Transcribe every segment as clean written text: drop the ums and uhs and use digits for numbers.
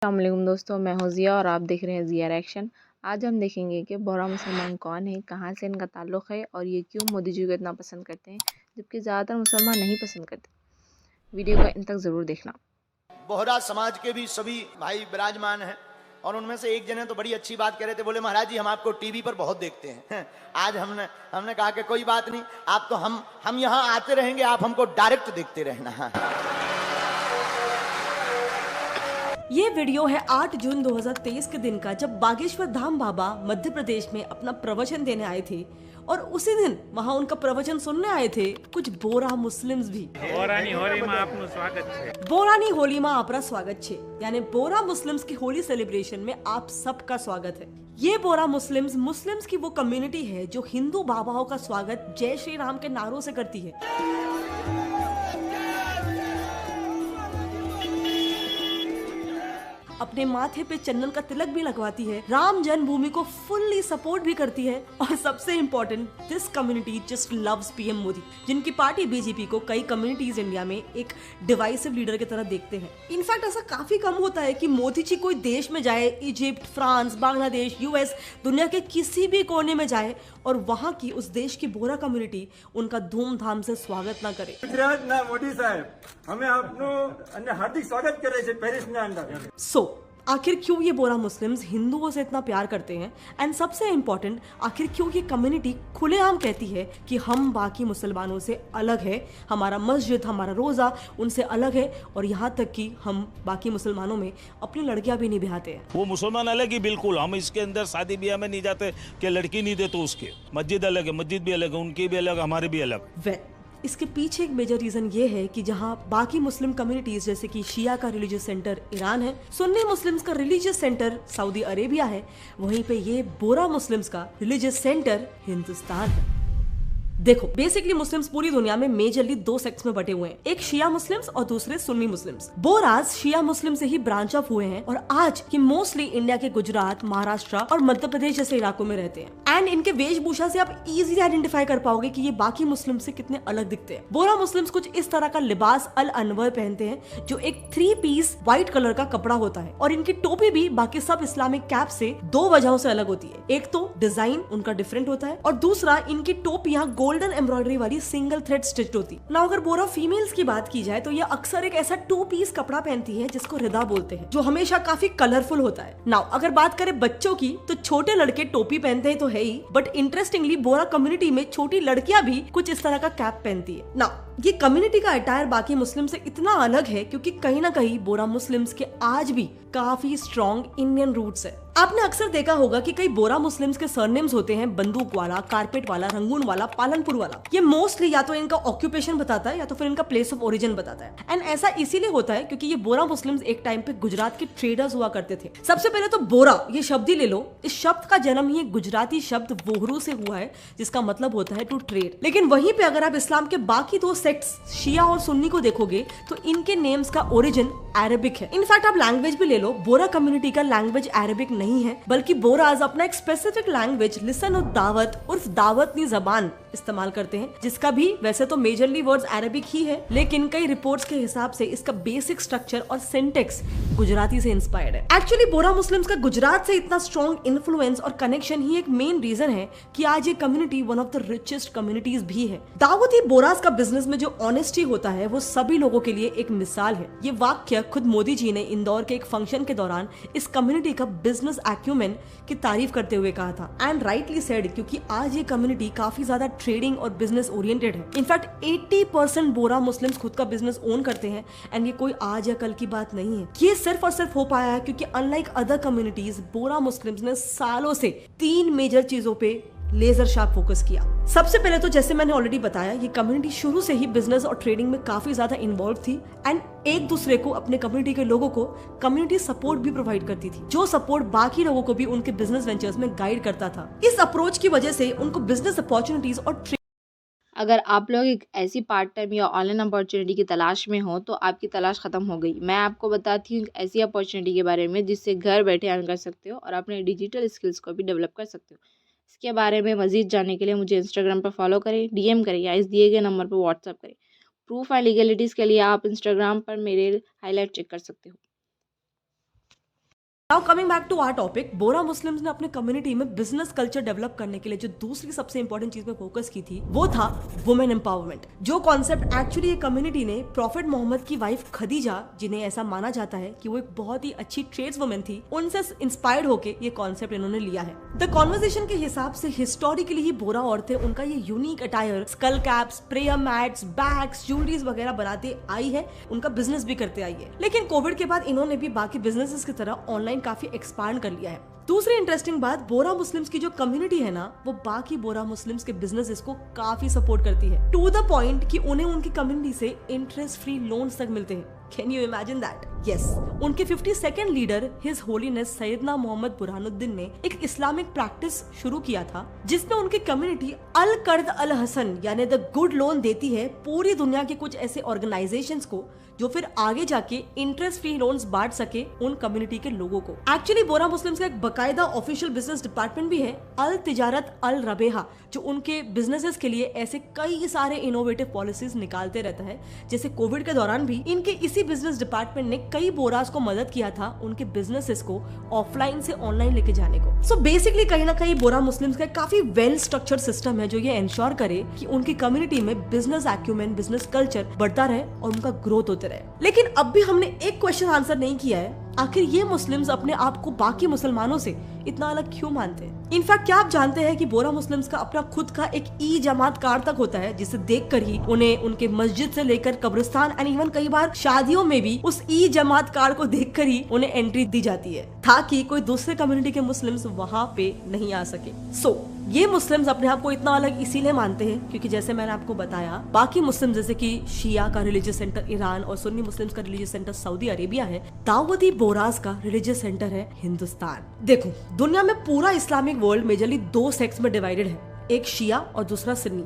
अस्सलामुअलैकुम दोस्तों, मैं हूँ ज़िया और आप देख रहे हैं ज़िया रिएक्शन। आज हम देखेंगे कि बोहरा मुसलमान कौन है, कहाँ से इनका ताल्लुक़ है और ये क्यों मोदी जी को इतना पसंद करते हैं, जबकि ज़्यादातर मुसलमान नहीं पसंद करते। वीडियो को अंत तक ज़रूर देखना। बोहरा समाज के भी सभी भाई विराजमान हैं और उनमें से एक जने तो बड़ी अच्छी बात कह रहे थे, बोले महाराज जी हम आपको टीवी पर बहुत देखते हैं। आज हमने कहा कि कोई बात नहीं, आप तो हम यहाँ आते रहेंगे, आप हमको डायरेक्ट देखते रहना। ये वीडियो है 8 जून 2023 के दिन का, जब बागेश्वर धाम बाबा मध्य प्रदेश में अपना प्रवचन देने आए थे और उसी दिन वहाँ उनका प्रवचन सुनने आए थे कुछ बोरा मुस्लिम्स भी। बोरानी होली में आपનું स्वागत છે। बोरानी होली में आपका स्वागत छे, यानी बोरा मुस्लिम्स की होली सेलिब्रेशन में आप सबका स्वागत है। ये बोरा मुस्लिम्स की वो कम्युनिटी है जो हिंदू बाबाओं का स्वागत जय श्री राम के नारों से करती है। अपने माथे पे चंदन का तिलक भी लगवाती है, राम जन्मभूमि को फुल्ली सपोर्ट भी करती है और सबसे important, this community just loves PM Modi, जिनकी पार्टी बीजेपी को कई कम्युनिटीज इंडिया में एक डिवाइसिव लीडर की तरह देखते हैं। इनफैक्ट ऐसा काफी कम होता है कि मोदी जी कोई देश में जाए, इजिप्ट, फ्रांस, बांग्लादेश, यूएस, दुनिया के किसी भी कोने में जाए और वहाँ की उस देश की बोरा कम्युनिटी उनका धूमधाम से स्वागत ना करे। ગુજરાતના મોદી સાહેબ, અમે આપનું હાર્દિક સ્વાગત કરે છે પેરિસના અંદર। आखिर क्यों ये बोरा मुस्लिम्स हिंदुओं से इतना प्यार करते हैं, एंड सबसे इम्पोर्टेंट, आखिर क्यों ये कम्युनिटी खुलेआम कहती है कि हम बाकी मुसलमानों से अलग है, हमारा मस्जिद, हमारा रोज़ा उनसे अलग है और यहाँ तक कि हम बाकी मुसलमानों में अपनी लड़कियां भी नहीं ब्याहते हैं। वो मुसलमान अलग ही बिल्कुल, हम इसके अंदर शादी ब्याह में नहीं जाते कि लड़की नहीं दे तो उसके, मस्जिद अलग है, मस्जिद भी अलग है, उनकी भी अलग, हमारी भी अलग। इसके पीछे एक मेजर रीजन ये है कि जहाँ बाकी मुस्लिम कम्युनिटीज जैसे कि शिया का रिलीजियस सेंटर ईरान है, सुन्नी मुस्लिम्स का रिलीजियस सेंटर सऊदी अरेबिया है, वहीं पे ये बोरा मुस्लिम्स का रिलीजियस सेंटर हिंदुस्तान है। देखो, बेसिकली मुस्लिम्स पूरी दुनिया में मेजरली दो सेक्ट्स में बटे हुए हैं, एक शिया मुस्लिम्स और दूसरे सुन्नी मुस्लिम्स। बोराज शिया मुस्लिम से ही ब्रांच ऑफ हुए हैं और आज ये मोस्टली इंडिया के गुजरात, महाराष्ट्र और मध्य प्रदेश जैसे इलाकों में रहते हैं। एंड इनके वेशभूषा से आप इजीली आइडेंटिफाई कर पाओगे कि ये बाकी मुस्लिम से कितने अलग दिखते हैं। बोरा मुस्लिम्स कुछ इस तरह का लिबास अल अनवर पहनते हैं जो एक 3 पीस व्हाइट कलर का कपड़ा होता है और इनकी टोपी भी बाकी सब इस्लामिक कैप से 2 वजहों से अलग होती है। एक तो डिजाइन उनका डिफरेंट होता है और दूसरा इनकी टोपियां गोल्डन एम्ब्रॉयडरी वाली सिंगल थ्रेड स्टिच्ड होती। ना अगर बोरा फीमेल्स की बात की जाए तो ये अक्सर एक ऐसा 2 पीस कपड़ा पहनती है जिसको रिदा बोलते हैं, जो हमेशा काफी कलरफुल होता है। नाउ अगर बात करें बच्चों की तो छोटे लड़के टोपी पहनते हैं तो है ही, बट इंटरेस्टिंगली बोरा कम्युनिटी में छोटी लड़कियां भी कुछ इस तरह का कैप पहनती है। नाउ ये कम्युनिटी का अटायर बाकी मुस्लिम से इतना अलग है क्योंकि कहीं ना कहीं बोरा मुस्लिम्स के आज भी काफी स्ट्रॉन्ग इंडियन रूट्स है। आपने अक्सर देखा होगा कि कई बोरा मुस्लिम्स के सरनेम्स होते हैं बंदूक वाला, कारपेट वाला, रंगून वाला, पालनपुर वाला। ये मोस्टली या तो इनका ऑक्यूपेशन बताता है या तो फिर इनका प्लेस ऑफ ओरिजिन बताता है। एंड ऐसा इसीलिए होता है क्योंकि ये बोरा मुस्लिम्स एक टाइम पे गुजरात के ट्रेडर्स हुआ करते थे। सबसे पहले तो बोरा ये शब्द ही ले लो, इस शब्द का जन्म ही एक गुजराती शब्द बोहरू से हुआ है जिसका मतलब होता है टू ट्रेड। लेकिन वहीं पे अगर आप इस्लाम के बाकी 2 सेक्ट्स शिया और सुन्नी को देखोगे तो इनके नेम्स का ओरिजिन अरेबिक है। इनफैक्ट आप लैंग्वेज भी ले लो, बोरा कम्युनिटी का लैंग्वेज अरेबिक नहीं है, बल्कि बोराज अपना एक स्पेसिफिक लैंग्वेज लिसन उद दावत उर्फ दावतनी जबान इस्तेमाल करते हैं, जिसका भी वैसे तो मेजरली वर्ड्स अरेबिक ही है, लेकिन कई रिपोर्ट्स के हिसाब से इसका बेसिक स्ट्रक्चर और सिंटेक्स गुजराती से इंस्पायर्ड है। एक्चुअली बोरा मुस्लिम्स का गुजरात से इतना स्ट्रॉन्ग इन्फ्लुएंस और कनेक्शन ही एक मेन रीजन है कि आज ये community one of the richest communities भी है। दावती बोराज का बिजनेस में जो ऑनेस्टी होता है वो सभी लोगों के लिए एक मिसाल है। ये वाक्य खुद मोदी जी ने इंदौर के एक फंक्शन के दौरान इस कम्युनिटी का बिजनेस एक्यूमेन की तारीफ करते हुए कहा था, एंड राइटली सेड, क्योंकि आज ये कम्युनिटी काफी ज्यादा ट्रेडिंग और बिजनेस ओरिएंटेड है। इनफैक्ट 80% बोरा मुस्लिम्स खुद का बिजनेस ओन करते हैं, एंड ये कोई आज या कल की बात नहीं है। ये सिर्फ और सिर्फ हो पाया है क्योंकि अनलाइक अदर कम्युनिटीज बोरा मुस्लिम्स ने सालों से 3 मेजर चीजों पे लेजर शार्प फोकस किया। सबसे पहले तो जैसे मैंने ऑलरेडी बताया, ये कम्युनिटी शुरू से ही बिजनेस और ट्रेडिंग में काफी ज्यादा इन्वॉल्व थी एंड एक दूसरे को, अपने कम्युनिटी के लोगों को कम्युनिटी सपोर्ट भी प्रोवाइड करती थी, जो सपोर्ट बाकी लोगों को भी उनके बिजनेस वेंचर्स में गाइड करता था। इस अप्रोच की वजह से उनको बिजनेस अपॉर्चुनिटीज और अगर आप लोग एक ऐसी पार्ट टाइम या ऑनलाइन अपॉर्चुनिटी की तलाश में हो तो आपकी तलाश ख़त्म हो गई। मैं आपको बताती हूँ ऐसी अपॉर्चुनिटी के बारे में जिससे घर बैठे अर्न कर सकते हो और अपने डिजिटल स्किल्स को भी डेवलप कर सकते हो। इसके बारे में मज़ीद जानने के लिए मुझे इंस्टाग्राम पर फॉलो करें, डीएम करें या इस दिए गए नंबर पर व्हाट्सअप करें। प्रूफ एंड लीगलिटीज़ के लिए आप इंस्टाग्राम पर मेरे हाईलाइट चेक कर सकते हो। Now coming back to our topic, Bohra Muslims ने अपने कम्युनिटी में बिजनेस कल्चर डेवलप करने के लिए जो दूसरी सबसे इंपॉर्टेंट चीज पे फोकस की थी वो था वुमेन एम्पावरमेंट। जो कॉन्सेप्ट एक्चुअली ये कम्युनिटी ने प्रॉफिट मोहम्मद की वाइफ खदीजा, जिन्हें ऐसा माना जाता है कि वो एक बहुत ही अच्छी ट्रेड्स वुमेन थी, उनसे इंस्पायर्ड होके ये कॉन्सेप्ट इन्होंने लिया है। द कॉन्वर्सेशन के हिसाब से हिस्टोरिकली ही बोरा औरतें उनका ये unique attire, skull caps, prayer mats, bags, jewelleries वगैरह बनाते आई है, उनका बिजनेस भी करते आई है। लेकिन कोविड के बाद इन्होंने भी बाकी बिजनेसेस की तरह ऑनलाइन काफी एक्सपांड कर लिया है। दूसरी इंटरेस्टिंग बात, बोरा मुस्लिम्स की जो कम्युनिटी है ना, वो बाकी बोरा मुस्लिम्स के बिजनेसेस को काफी सपोर्ट करती है, टू द पॉइंट कि उन्हें उनकी कम्युनिटी से इंटरेस्ट फ्री लोन्स तक मिलते हैं। Can you imagine that? Yes, उनके 52nd लीडर हिज होलीनेस सैयदना मोहम्मद बुरहानुद्दीन ने एक इस्लामिक प्रैक्टिस शुरू किया था, जिसमें उनकी कम्युनिटी अल कर्द अल हसन यानी द गुड लोन देती है पूरी दुनिया के कुछ ऐसे ऑर्गेनाइजेशंस को, जो फिर आगे जाके इंटरेस्ट फ्री लोन्स बांट सके उन कम्युनिटी के लोगों को। एक्चुअली बोरा मुस्लिम्स का एक बकायदा ऑफिशियल बिजनेस डिपार्टमेंट भी है, अल तिजारत अल रबेहा, जो उनके बिजनेसेस के लिए ऐसे कई सारे इनोवेटिव पॉलिसीज निकालते रहता है। जैसे कोविड के दौरान भी इनके इसी बिजनेस डिपार्टमेंट ने कई बोरास को मदद किया था उनके बिजनेसेस को ऑफलाइन से ऑनलाइन लेके जाने को। सो बेसिकली कहीं ना कहीं बोरा मुस्लिम्स का काफी वेल स्ट्रक्चर्ड सिस्टम है, जो ये इंश्योर करे कि उनकी कम्युनिटी में बिजनेस एक्यूमेन, बिजनेस कल्चर बढ़ता रहे और उनका ग्रोथ होते रहे। लेकिन अब भी हमने एक क्वेश्चन आंसर नहीं किया है, आखिर ये मुस्लिम्स अपने आप को बाकी मुसलमानों से इतना अलग क्यों मानते हैं? इनफैक्ट क्या आप जानते हैं कि बोरा मुस्लिम्स का अपना खुद का एक ई जमात कार्ड तक होता है, जिसे देखकर ही उन्हें उनके मस्जिद से लेकर कब्रिस्तान एंड इवन कई बार शादियों में भी उस ई जमात कार्ड को देखकर ही उन्हें एंट्री दी जाती है, ताकि कोई दूसरे कम्युनिटी के मुस्लिम्स वहाँ पे नहीं आ सके। सो ये मुस्लिम्स अपने आप को इतना अलग इसीलिए मानते हैं क्योंकि जैसे मैंने आपको बताया, बाकी मुस्लिम जैसे कि शिया का रिलीजियस सेंटर ईरान और सुन्नी मुस्लिम्स का रिलीजियस सेंटर सऊदी अरेबिया है, दाऊदी बोरास का रिलीजियस सेंटर है हिंदुस्तान। देखो, दुनिया में पूरा इस्लामिक वर्ल्ड मेजरली 2 सेक्ट्स में डिवाइडेड है, एक शिया और दूसरा सुन्नी।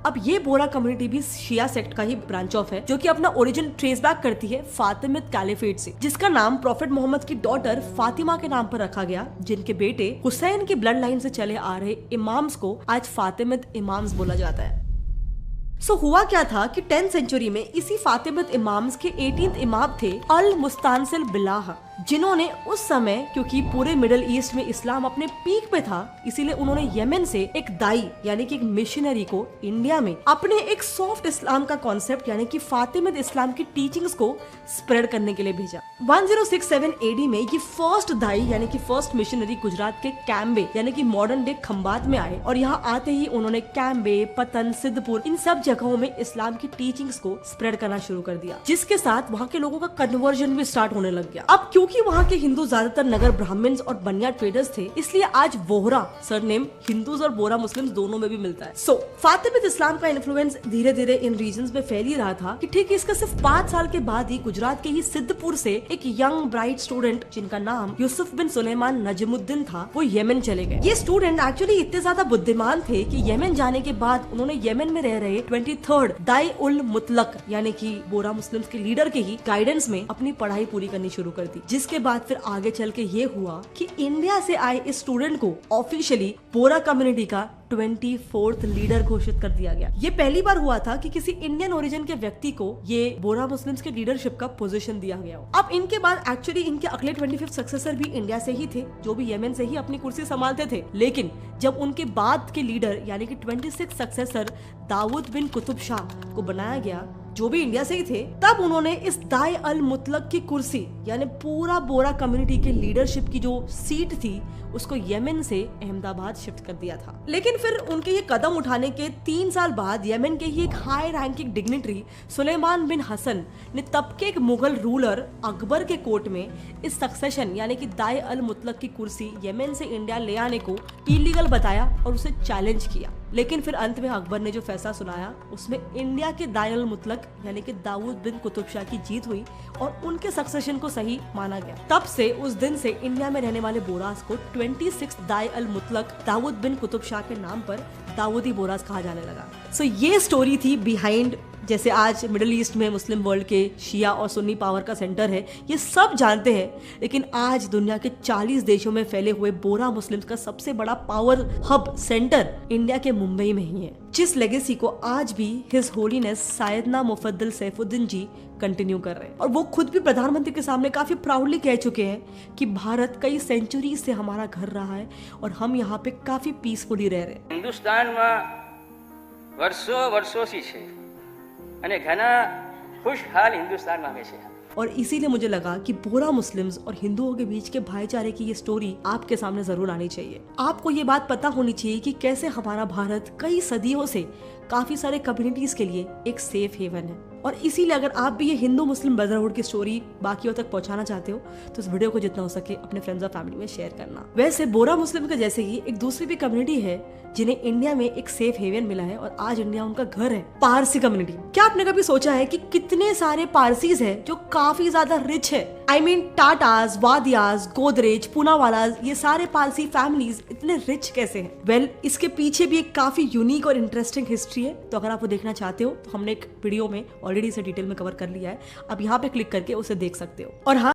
अब ये बोरा कम्युनिटी भी शिया सेक्ट का ही ब्रांच ऑफ है, जो कि अपना ओरिजिन ट्रेस बैक करती है फातिमिद कैलिफेट से, जिसका नाम प्रॉफिट मोहम्मद की डॉटर फातिमा के नाम पर रखा गया, जिनके बेटे हुसैन की ब्लड लाइन से चले आ रहे इमाम्स को आज फातिमिद इमाम्स बोला जाता है। सो हुआ क्या था कि 10th सेंचुरी में इसी फातिमिद इमाम्स के 18th इमाम थे अल मुस्तानसिल बिलाह, जिन्होंने उस समय, क्योंकि पूरे मिडिल ईस्ट में इस्लाम अपने पीक पे था, इसीलिए उन्होंने यमन से एक दाई यानी कि एक मिशनरी को इंडिया में अपने एक सॉफ्ट इस्लाम का कॉन्सेप्ट यानी कि फातिमिद इस्लाम की टीचिंग्स को स्प्रेड करने के लिए भेजा। 1067 AD में ये फर्स्ट दाई यानी कि फर्स्ट मिशनरी गुजरात के कैम्बे यानी कि मॉडर्न डे खंबात में आए, और यहाँ आते ही उन्होंने कैम्बे, पतन, सिद्धपुर इन सब जगहों में इस्लाम की टीचिंग्स को स्प्रेड करना शुरू कर दिया, जिसके साथ वहाँ के लोगों का कन्वर्जन भी स्टार्ट होने लग गया। अब क्योंकि वहाँ के हिंदू ज्यादातर नगर ब्राह्मण्स और बनिया ट्रेडर्स थे, इसलिए आज वोहरा सरनेम हिंदूज और बोरा मुस्लिम्स दोनों में भी मिलता है। सो फातिमिद इस्लाम का इन्फ्लुएंस धीरे धीरे इन रीजन्स में फैल ही रहा था कि ठीक इसका सिर्फ 5 साल के बाद ही गुजरात के ही सिद्धपुर से एक यंग ब्राइट स्टूडेंट, जिनका नाम यूसुफ बिन सुलेमान नजमुद्दीन था, वो यमन चले गए। ये स्टूडेंट एक्चुअली इतने ज्यादा बुद्धिमान थे कि यमन जाने के बाद उन्होंने यमन में रह रहे 23rd दाई उल मुतलक यानी कि बोरा मुस्लिम्स के लीडर के ही गाइडेंस में अपनी पढ़ाई पूरी करनी शुरू कर दी, जिसके बाद फिर आगे चल के ये हुआ कि इंडिया से आए इस स्टूडेंट को ऑफिशियली बोरा कम्युनिटी का 24th लीडर घोषित कर दिया गया। ये पहली बार हुआ था कि किसी इंडियन ओरिजिन के व्यक्ति को ये बोरा मुस्लिम्स के लीडरशिप का पोजीशन दिया गया हो। अब इनके बाद एक्चुअली इनके अगले 25th सक्सेसर भी इंडिया से ही थे, जो भी यमन से ही अपनी कुर्सी संभालते थे। लेकिन जब उनके बाद के लीडर यानी कि 26th सक्सेसर दाऊद बिन कुतुब शाह को बनाया गया, जो भी इंडिया से ही थे, तब उन्होंने इस दाई अल मुतलक की कुर्सी यानी पूरा बोरा कम्युनिटी के लीडरशिप की जो सीट थी उसको यमन से अहमदाबाद शिफ्ट कर दिया था। लेकिन फिर उनके ये कदम उठाने के 3 साल बाद यमन के ही एक हाई रैंकिंग डिग्निटरी सुलेमान बिन हसन ने तब के एक मुगल रूलर अकबर के कोर्ट में इस सक्सेशन यानी कि दाई अल मुतलक की कुर्सी यमन से इंडिया ले आने को इलीगल बताया और उसे चैलेंज किया। लेकिन फिर अंत में अकबर ने जो फैसला सुनाया उसमें इंडिया के दाई अल मुतलक यानी कि दाऊद बिन कुतुब शाह की जीत हुई और उनके सक्सेशन को सही माना गया। तब से उस दिन से इंडिया में रहने वाले बोरास को 26 दाई अल मुतलक दाऊद बिन कुतुब शाह के नाम पर दाऊदी बोरास कहा जाने लगा। सो ये स्टोरी थी बिहाइंड जैसे आज मिडिल ईस्ट में मुस्लिम वर्ल्ड के शिया और सुन्नी पावर का सेंटर है, ये सब जानते हैं। लेकिन आज दुनिया के 40 देशों में फैले हुए बोरा मुस्लिम्स का सबसे बड़ा पावर हब सेंटर इंडिया के मुंबई में ही है, जिस लेगेसी को आज भी हिज होलीनेस सायदना मुफद्दल सैफुद्दीन जी कंटिन्यू कर रहे हैं। और वो खुद भी प्रधानमंत्री के सामने काफी प्राउडली कह चुके हैं कि भारत कई सेंचुरी से हमारा घर रहा है और हम यहाँ पे काफी पीसफुली रह रहे हैं। હિન્દુસ્તાનમાં વર્ષોથી છે અને ઘણા ખુશહાલ હિન્દુસ્તાનમાં અમે છે। और इसीलिए मुझे लगा कि बोरा मुस्लिम्स और हिंदुओं के बीच के भाईचारे की ये स्टोरी आपके सामने जरूर आनी चाहिए। आपको ये बात पता होनी चाहिए कि कैसे हमारा भारत कई सदियों से काफी सारे कम्युनिटीज के लिए एक सेफ हेवन है। और इसीलिए अगर आप भी ये हिंदू मुस्लिम ब्रदरहुड की स्टोरी बाकियों तक पहुंचाना चाहते हो तो इस वीडियो को जितना हो सके अपने फ्रेंड्स और फैमिली में शेयर करना। वैसे बोरा मुस्लिम के जैसे ही एक दूसरी भी कम्युनिटी है जिन्हें इंडिया में एक सेफ हेवन मिला है और आज इंडिया उनका घर है, पारसी कम्युनिटी। क्या आपने कभी सोचा है कि कितने सारे पारसीज हैं जो काफी ज्यादा रिच है? आई मीन टाटाज, वादियाज, गोदरेज, पूनावालाज, ये सारे पारसी फैमिलीज इतने रिच कैसे हैं? वेल, इसके पीछे भी एक काफी यूनिक और इंटरेस्टिंग हिस्ट्री है। तो अगर आप वो देखना चाहते हो तो हमने एक वीडियो में ऑलरेडी इसे डिटेल में कवर कर लिया है, आप यहाँ पे क्लिक करके उसे देख सकते हो। और हाँ,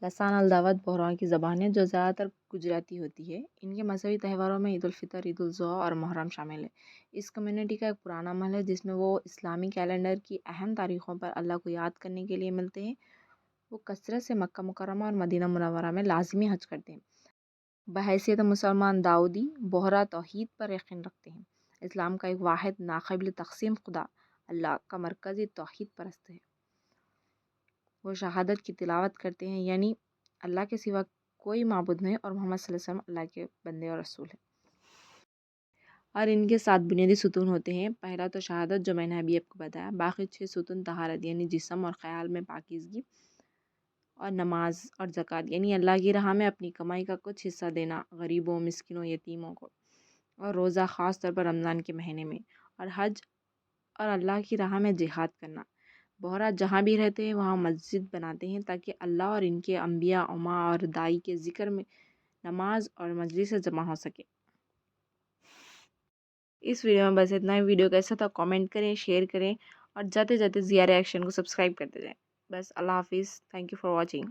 लसान अल दावत बोहरा की ज़बान है जो ज़्यादातर गुजराती होती है। इनके मजहबी त्योहारों में ईद उल फितर, ईद उल ज़ुहा और मुहर्रम शामिल है। इस कम्युनिटी का एक पुराना अमल है जिसमें वो इस्लामी कैलेंडर की अहम तारीख़ों पर अल्लाह को याद करने के लिए मिलते हैं। वो कसरत से मक्का मुकर्रमा और मदीना मुनव्वरा में लाजमी हज करते हैं। बहैसियत मुसलमान दाऊदी बोहरा तौहीद पर यकीन रखते हैं। इस्लाम का एक वाहिद नाक़ाबिल तक़सीम खुदा अल्लाह का मरकज़ी तौहीद परस्त है। वो शहादत की तिलावत करते हैं, यानी अल्लाह के सिवा कोई माबूद नहीं और मोहम्मद सल्लल्लाहु अलैहि वसल्लम अल्लाह के बंदे और रसूल हैं। और इनके 7 बुनियादी सुतून होते हैं। पहला तो शहादत, जो मैंने अभी आपको बताया। बाकी 6 सुतून तहारत यानी जिस्म और ख़याल में पाकीज़गी, और नमाज और ज़कात यानी अल्लाह की राह में अपनी कमाई का कुछ हिस्सा देना गरीबों, मिस्किनों, यतीमों को, और रोज़ा ख़ास तौर पर रमज़ान के महीने में, और हज और अल्लाह की राह में जिहाद करना। बोहरा जहाँ भी रहते हैं वहाँ मस्जिद बनाते हैं ताकि अल्लाह और इनके अम्बिया, उमा और दाई के ज़िक्र में नमाज और मजलिस जमा हो सके। इस वीडियो में बस इतना ही। वीडियो कैसा था कमेंट करें, शेयर करें और जाते जाते ज़िया रिएक्शन को सब्सक्राइब करते जाएं। बस अल्लाह हाफिज़। Thank you for watching.